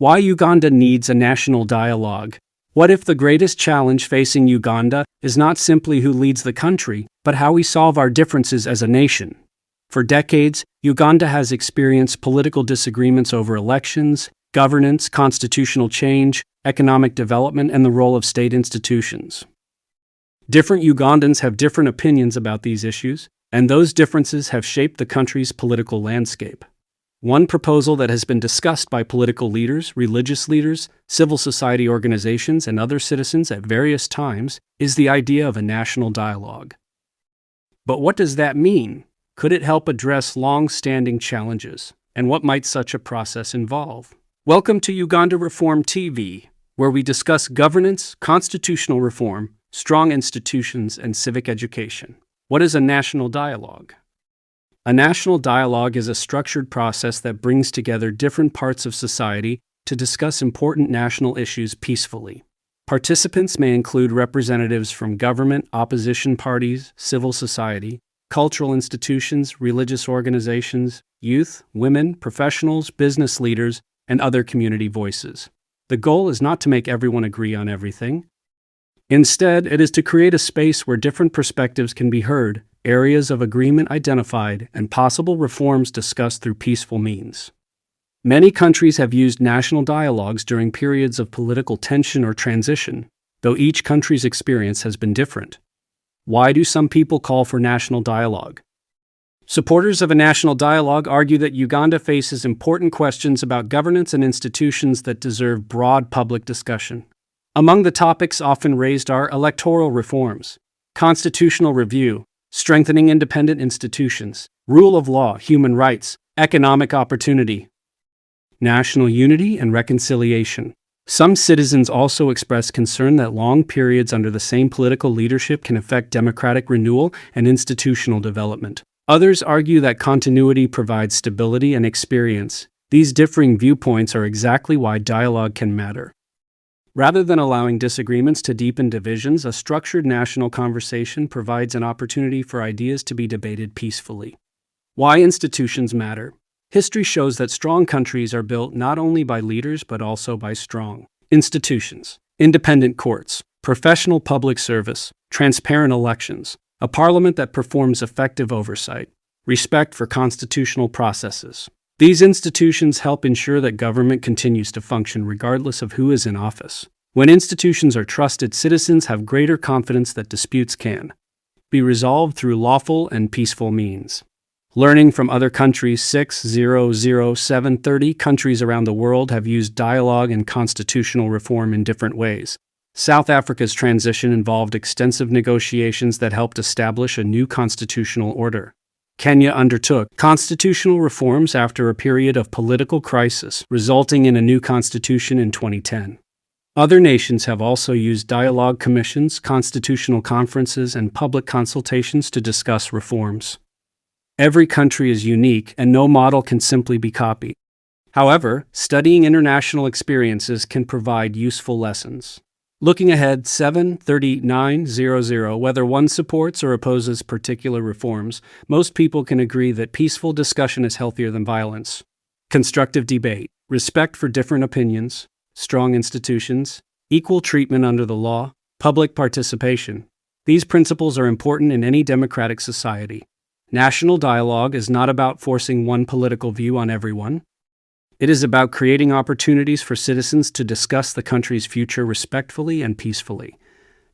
Why Uganda needs a national dialogue. What if the greatest challenge facing Uganda is not simply who leads the country, but how we solve our differences as a nation? For decades, Uganda has experienced political disagreements over elections, governance, constitutional change, economic development, and the role of state institutions. Different Ugandans have different opinions about these issues, and those differences have shaped the country's political landscape. One proposal that has been discussed by political leaders, religious leaders, civil society organizations, and other citizens at various times is the idea of a national dialogue. But what does that mean? Could it help address long-standing challenges? And what might such a process involve? Welcome to Uganda Reform TV, where we discuss governance, constitutional reform, strong institutions, and civic education. What is a national dialogue? A national dialogue is a structured process that brings together different parts of society to discuss important national issues peacefully. Participants may include representatives from government, opposition parties, civil society, cultural institutions, religious organizations, youth, women, professionals, business leaders, and other community voices. The goal is not to make everyone agree on everything. Instead, it is to create a space where different perspectives can be heard, areas of agreement identified, and possible reforms discussed through peaceful means. Many countries have used national dialogues during periods of political tension or transition, though each country's experience has been different. Why do some people call for national dialogue? Supporters of a national dialogue argue that Uganda faces important questions about governance and institutions that deserve broad public discussion. Among the topics often raised are electoral reforms, constitutional review, strengthening independent institutions, rule of law, human rights, economic opportunity, national unity and reconciliation. Some citizens also express concern that long periods under the same political leadership can affect democratic renewal and institutional development. Others argue that continuity provides stability and experience. These differing viewpoints are exactly why dialogue can matter. Rather than allowing disagreements to deepen divisions, a structured national conversation provides an opportunity for ideas to be debated peacefully. Why institutions matter. History shows that strong countries are built not only by leaders but also by strong institutions, independent courts, professional public service, transparent elections, a parliament that performs effective oversight, respect for constitutional processes. These institutions help ensure that government continues to function regardless of who is in office. When institutions are trusted, citizens have greater confidence that disputes can be resolved through lawful and peaceful means. Learning from other countries, 730 countries around the world have used dialogue and constitutional reform in different ways. South Africa's transition involved extensive negotiations that helped establish a new constitutional order. Kenya undertook constitutional reforms after a period of political crisis, resulting in a new constitution in 2010. Other nations have also used dialogue commissions, constitutional conferences, and public consultations to discuss reforms. Every country is unique, and no model can simply be copied. However, studying international experiences can provide useful lessons. Looking ahead, 73900, whether one supports or opposes particular reforms, most people can agree that peaceful discussion is healthier than violence. Constructive debate, respect for different opinions, strong institutions, equal treatment under the law, public participation. These principles are important in any democratic society. National dialogue is not about forcing one political view on everyone. It is about creating opportunities for citizens to discuss the country's future respectfully and peacefully.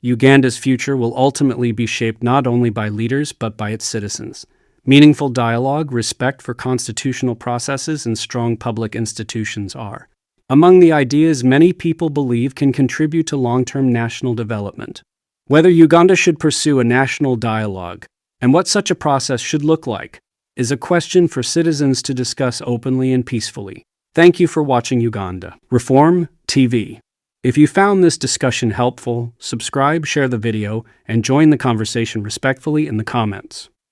Uganda's future will ultimately be shaped not only by leaders but by its citizens. Meaningful dialogue, respect for constitutional processes, and strong public institutions are among the ideas many people believe can contribute to long-term national development. Whether Uganda should pursue a national dialogue and what such a process should look like is a question for citizens to discuss openly and peacefully. Thank you for watching Uganda Reform TV. If you found this discussion helpful, subscribe, share the video, and join the conversation respectfully in the comments.